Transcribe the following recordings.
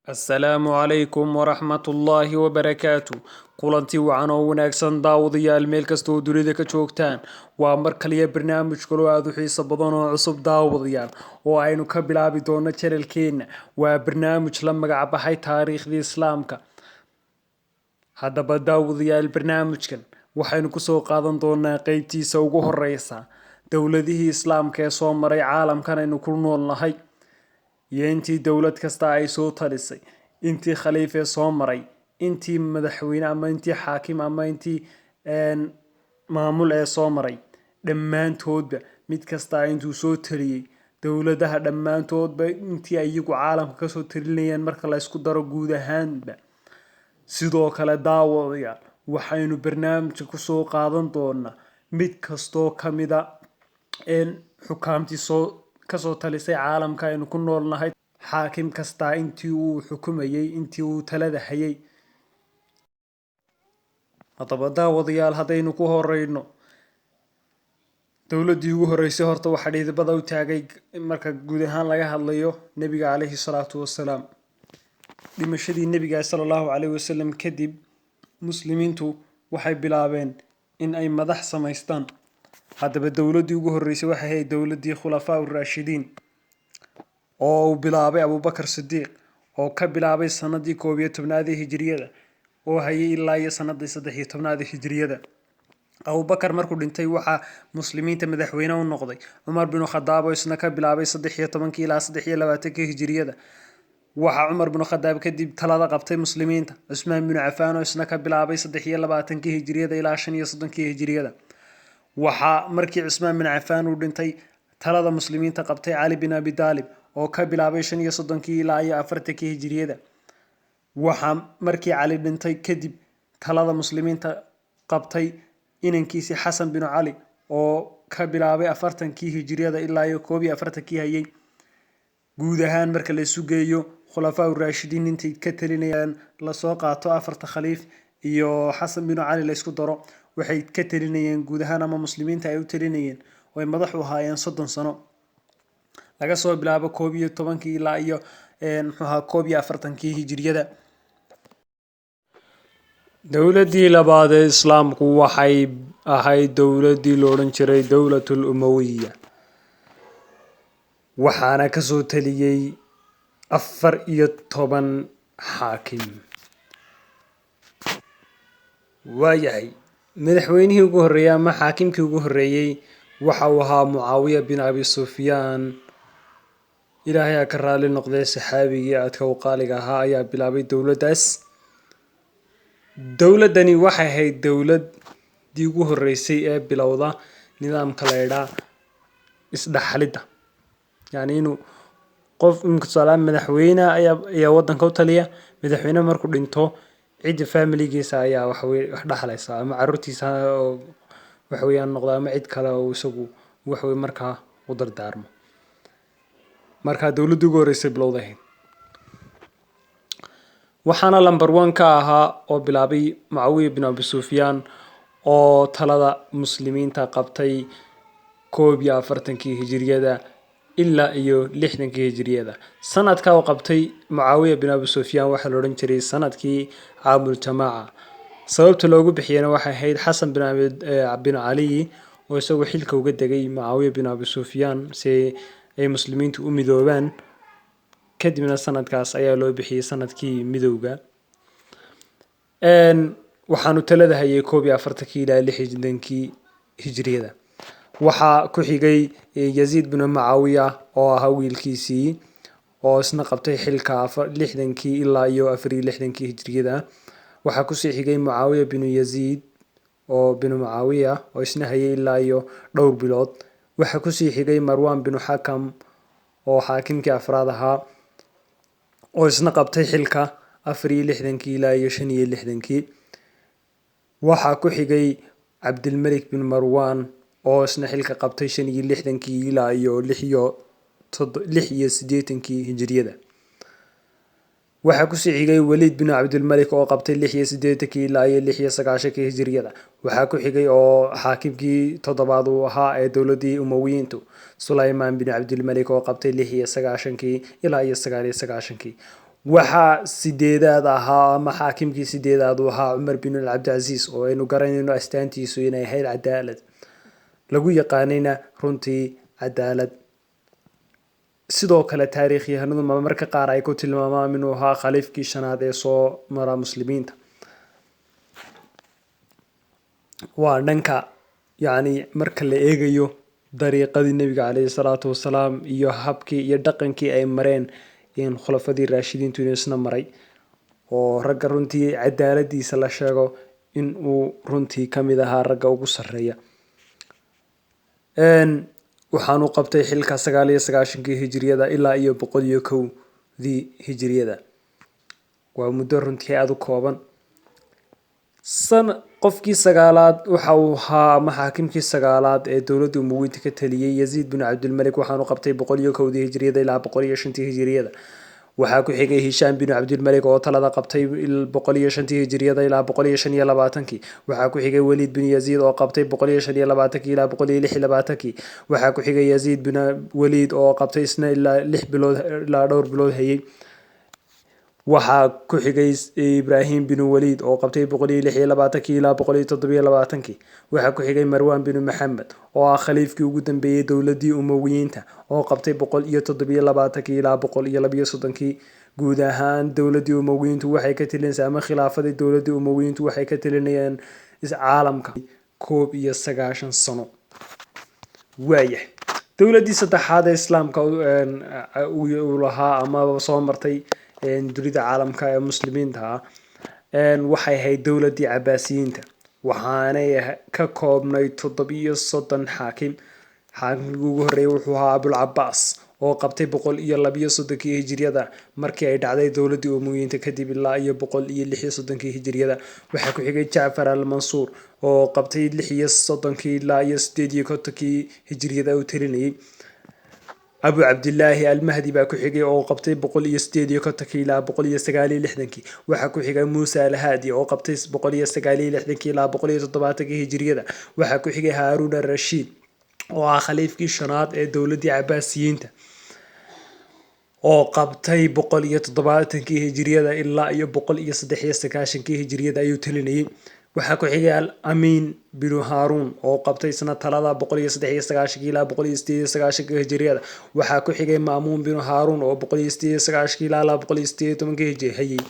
السلام عليكم ورحمة الله وبركاته. kulantii wacan oo wanaagsan daawadayaal meel kasta oo dunida ka joogtaan. waa mar kaliya barnaamij kale oo aad u xiiso badan oo cusub daawadayaal oo aynu ka bilaabi doono channelkeena. waa barnaamij la magac baxay taariikhda islamka. haddaba daawadayaal barnaamijkan waxaynu ku soo qaadan doonaa qaybtiisa ugu horeysa dawladii islamka ee soo maray caalamkan aynu ku noolnahay. iyo intii dawlad kasta ay soo talisay, intii khaliif ee soo maray, intii madaxweyne ama intii xaakim ama intii maamul ee soo maray, dhammaantoodba mid kasta intuu soo taliyay dawladaha dhammaantoodba intii ayagu caalamka ka soo talinayeen marka la isku daro guud ahaanba. sidoo kale daawadayaal waxaynu barnaamijka ku soo qaadan doonaa mid kastoo kamida xukaamtii kasoo talisay caalamka aynu ku noolnahay. xaakim kasta intii uu xukumayay, intii uu talada hayay. haddaba daawadayaal haddaynu ku horeyno dawladii ugu horeysay horta waxaa dhidibada u taagay marka guud ahaan laga hadlayo nebiga calayhi salaatu wasalaam. dhimashadii nebiga sallallahu calayhi wasallam kadib muslimiintu waxay bilaabeen in ay madax samaystaan. haddaba dawladii ugu horeysay waxay ahayd dawladii khulafaa ur-raashidiin oo uu bilaabay abubakar sidiiq oo ka bilaabay sanadii 11 hijriyada oo hayay ilaa iyo sanadii 13 hijriyada. abubakar markuu dhintay waxaa muslimiinta madaxweyne u noqday cumar bin khadaab oo isna ka bilaabay 13 ilaa 23 hijriyada. waxaa cumar bin khadaab kadib talada qabtay muslimiinta cusmaan bin cafaan oo isna ka bilaabay 23 hijriyada ilaa 35 hijriyada. waxaa markii cusmaan bin cafaan uu dhintay talada muslimiinta qabtay cali bin abi talib oo ka bilaabay 35 ilaa 40 hijriyada. waxaa markii cali dhintay kadib talada muslimiinta qabtay inankiisi xasan bin cali oo ka bilaabay 40 hijriyada ilaa 41 hayay. guud ahaan marka la isu geeyo khulafaa ur-raashidiin intay ka talinayaan la soo qaato 4 khaliif iyo xasan bin cali la isku daro waxay ka talinayeen guud ahaan ama muslimiinta ay u talinayeen oo ay madax u ahaayeen 30 sano laga soo bilaabo 11 ilaa iyo 41 hijriyada. dawladii labaad ee islaamku waxay ahayd dawladii la odhan jiray dawlatul umawiya. waxaana kasoo taliyay 14 xaakim. waayahay madaxweynihii ugu horeeyay ama xaakimkii ugu horeeyay waxa uu ahaa mucaawiya bin abi sufyaan. ilaahay ha ka raali noqdee saxaabigii aadka u qaaliga ahaa ayaa bilaabay dawladdaas. dawladdani waxay ahayd dawladii ugu horeysay ee bilowda nidaamka la yidhaa isdhaxlidda. yacni inuu qof tusaale madaxweyne ayaa waddanka u taliya. madaxweyne markuu dhinto cidda familigiisa ayaa wax dhaxlaysa ama carruurtiisa oo waxweeyaan noqda ama cid kale oo isagu waxwey markaa u dardaarmo. markaa dawladii ugu horeysay bilowday. waxaana lambar 1 ka ahaa oo bilaabay mucaawiya bin abi sufyaan oo talada muslimiinta qabtay 41 hijriyada ilaa iyo 60 hijriyada. sanadka uu qabtay mucaawiya bin abi sufyaan waxaa la odhan jiray sanadkii caamul jamaaca. sababta loogu bixiyana waxay ahayd xasan bin cali oo isagu xilka uga degay mucaawiya bin abi sufyaan si ay muslimiintu u midoobaan. kadibna sanadkaas ayaa loo bixiyay sanadkii midowga. waxaanu talada hayay 41 ilaa 60 hijriyada. waxaa ku xigay yaziid bin mucaawiya oo ahaa wiilkiisii oo isna qabtay xilka 60 ilaa iyo 64 hijriyada. waxaa kusii xigay mucaawiya bin yaziid oo bin mucaawiya oo isna hayay ilaa iyo dhowr bilood. waxaa kusii xigay marwan bin xakam oo xaakimkii afraad ahaa oo isna qabtay xilka 64 ilaa iyo 65. waxaa ku xigay cabdilmalik bin marwan oo isna xilka qabtay 65 ilaa iyo 86 hijriyada. waxaa kusii xigay waliid bin cabdilmalik oo qabtay 86 ilaa iyo 96 hijriyada. waxaa ku xigay oo xaakimkii toddobaad uu ahaa ee dawladii umawiyiintu sulaymaan bin cabdilmalik oo qabtay 96 ilaa iyo 99. waxaa sideedaad ahaa ama xaakimkii sideedaad uu ahaa Cumar bin Cabdilcasiis oo aynu garanayno astaantiisu inay ahayd cadaalad lagu yaqaanayna runtii cadaalad. sidoo kale taariikhyahanadu marmarka qaar ay ku tilmaamaan inuu ahaa khaliifkii shanaad ee soo mara muslimiinta. waa dhanka marka la eegayo dariiqadii nebiga calayhi salaatu wasalaam iyo habkii iyo dhaqankii ay mareen in khulafadii raashidiintu inuu isna maray oo ragga runtii cadaaladiisa la sheego in uu runtii ka mid ahaa ragga ugu sarreeya. waxaanu qabtay xilka 99 hijriyada ilaa iyo 101 hijriyada. waa muddo runtii aad u kooban. qofkii sagaalaad waxa uu ahaa ama xaakimkii sagaalaad ee dawladda umawiyiinta ka taliyay Yaziid bin Cabdilmalik. waxaanu qabtay 101 hijriyada ilaa 105 hijriyada. waxaa ku xigay Hishaam bin Cabdilmalik oo talada qabtay 105 hijriyada ilaa 125. waxaa ku xigay Waliid bin Yaziid oo qabtay 125 ilaa 126. waxaa ku xigay Yaziid bin Waliid oo qabtay isna ilaa 6 bilood ilaa dhowr bilood hayay. waxaa ku xigay Ibrahim bin Waliid oo qabtay 126 ilaa 127. waxaa ku xigay Marwan bin Maxamed oo ah khaliifkii ugu dambeeyay dawladii umawiyiinta oo qabtay 127 ilaa 132. guud ahaan dawladii umawiyiintu waxay ka talinaysaa ama khilaafadii dawladii umawiyiintu waxay ka talinayeen caalamka 91 sano. waayahay dawladii saddexaad ee islaamka uu lahaa ama soo martay dunida caalamka ee muslimiinta waxay ahayd dawladii cabaasiyiinta. waxaanay ka koobnay 37 xaakim. xaakimkii ugu horreeyay wuxuu ahaa Abulcabaas oo qabtay 132 hijriyada markii ay dhacday dawladii umawiyiinta kadib ilaa iyo 136 hijriyada. waxaa ku xigay Jacfar al-Mansuur oo qabtay 36 ilaa iyo 58 hijriyada uu talinayay. Abu Cabdillaahi al-Mahdi baa ku xigay oo qabtay 158 ilaa 169. waxaa ku xigay Muusa al-Haadi oo qabtay 169 ilaa 170 hijriyada. waxaa ku xigay Haaruun al-Rashiid oo ah khaliifkii shanaad ee dawladii cabaasiyiinta oo qabtay 170 hijriyada ilaa iyo 193 hijriyada ayuu talinayay. waxaa ku xigay al-Amiin bin Haaruun oo qabtay isna talada 193 ilaa 198 hijriyada. waxaa ku xigay Maamuun bin Haaruun oo 198 ilaa 118 hijriyada hayay.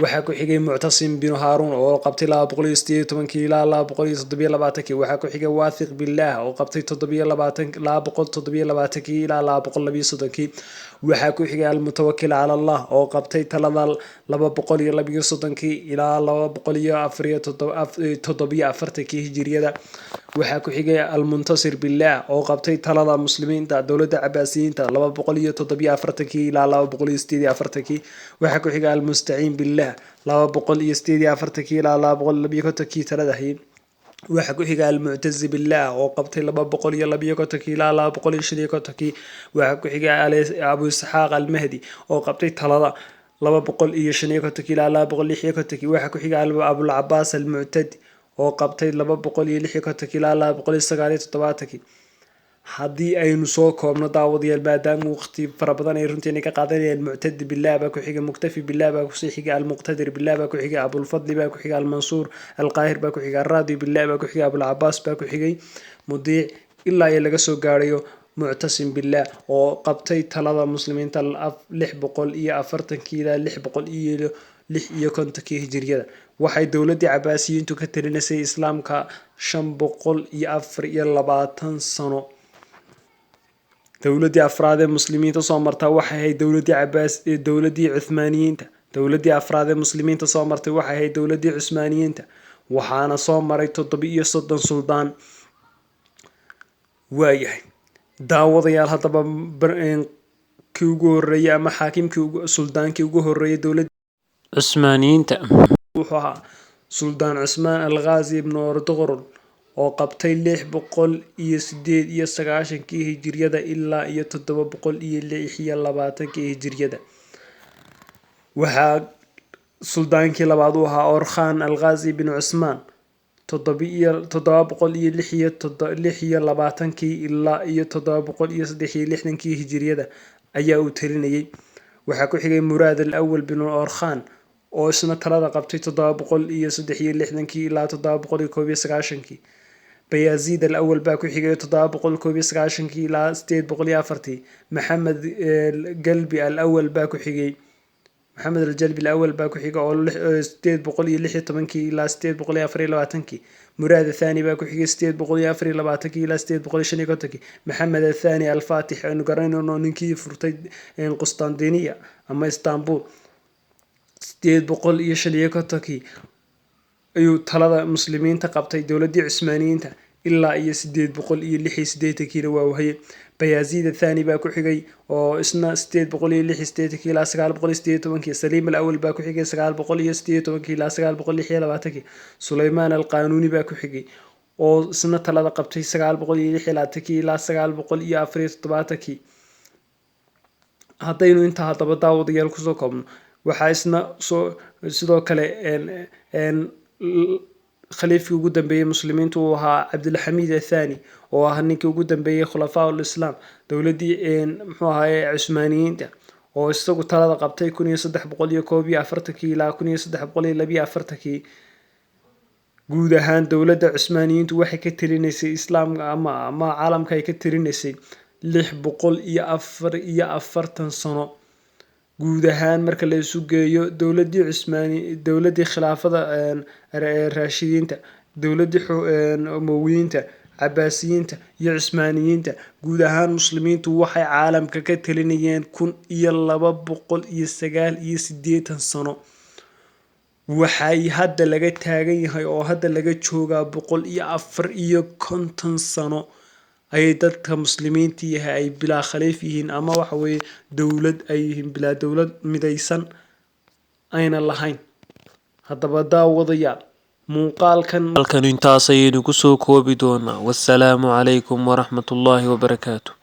waxaa ku xigay Muctasim bin Haaruun oo qabtay 118 ilaa 127. waxaa ku xigay Waathiq billah oo qabtay 127 ilaa 127 ilaa 132. waxaa ku xigay Al-Mutawakkil cala Allah oo qabtay talada 232 ilaa 247 hijriyada. waxaa ku xigay Al-Muntasir billah oo qabtay talada muslimiinta dawladda cabaasiyiinta 247 ilaa 248. waxaa ku xigay Al-Mustaciin billah 248 ilaa 252 talada hayay. waxaa ku xigay Al-Mu'tazi billah oo qabtay 252 ilaa 255. waxaa ku xigay Abu Isxaaq al-Mahdi oo qabtay talada 255 ilaa 256. waxaa ku xigay Abulcabaas al-Mu'tadi oo qabtay 256 ilaa 279. haddii aynu soo koobno daawadayaal maadaama waqti fara badan ay runtii ka qaadanayeen Mu'tadi billah baa ku xigay, Muktafi billah baa ku xigay, Al-Muqtadir billah baa ku xigay, Abulfadli baa ku xigay, Al-Mansuur al-Qaahir baa ku xigay, Raadi billah baa ku xigay, Abulcabaas baa ku xigay, Mudiic ilaa ay laga soo gaarayo Muctasim billah oo qabtay talada muslimiinta 640 ilaa 656 hijriyada. waxay dawladii cabaasiyiintu ka talinaysay islaamka 524 sano. dawladii afraad ee muslimiinta soo marta waxay ahayd dawladii Cuthmaaniyiinta. dawladii afraad ee muslimiinta soo martay waxay ahayd dawladii Cusmaaniyiinta. waxaana soo maray 37 suldaan. waayahay daawadayaal haddaba kii ugu horreeyay ama xaakimkii suldaankii ugu horreeyay dawladda Cusmaaniyiinta wuxuu ahaa Suldaan Cusmaan al-Ghazi ibn Erdogan oo qabtay 698 hijriyada ilaa iyo 726 hijriyada. waxaa suldaankii labaad u ahaa Orkhan al-Ghazi bin Cusmaan 726 ilaa iyo 763 hijriyada ayaa uu talinayay. waxaa ku xigay muraad al-awwal bin orkhan oo isna talada qabtay 763 ilaa 791 bayaziid al-awwal baa ku xigay 791 ilaa 804 maxamed galbi al-awwal baa ku xigay محمد الجلبي الأول باكو حيقة أو ستيد بقولي لحية طبنكي إلى ستيد بقولي أفري لباتنكي مراد الثاني باكو حيقة ستيد بقولي أفري لباتنكي إلى ستيد بقولي شنيكوتكي محمد الثاني الفاتح إنه قرينا إنه ننكي فرتي القسطنطينية أما إسطنبول ستيد بقولي شنيكوتكي أيو تلاذا مسلمين تقبتي دولدي عثمانيين إلا إيه سديد بقولي لحية سديتكي وهي بيازيد الثاني باكو حيقي oo isna 866 ilaa 918 سليم الأول باكو حيقي 918 ilaa 926 سليمان القانوني باكو حيقي oo isna talada qabtay 926 ilaa 947 haddaynu inta hadaba daawadayaal kusoo koobno waxaa isna sidoo kale خليفي ugu dambeeyay muslimiintu uu ahaa Cabdulxamiid الثاني oo ah ninkii ugu dambeeyay khulafaa islam dawladii muxuu ahaa Cusmaaniyiinta oo isagu talada qabtay 1341 ilaa 1342 guud ahaan dawladda Cusmaaniyiintu waxay ka tirinaysay islamka ama caalamka ay ka tirinaysay 644 sano guud ahaan marka la isu geeyo dawladii khilaafada raashidiinta dawladii umawiyiinta cabaasiyiinta iyo cusmaaniyiinta guud ahaan muslimiintu waxay caalamka ka talinayeen 1289 sano waxay hadda laga taagan yahay oo hadda laga joogaa 154 sano ayay dadka muslimiinta yahay ay bilaa khaliif yihiin ama waxa weeye dawlad ay yihiin bilaa dawlad midaysan ayna lahayn haddaba daawadayaal muuqaalkan intaas ayaynu ku soo koobi doonaa wassalaamu calaykum waraxmatullaahi wabarakaatuh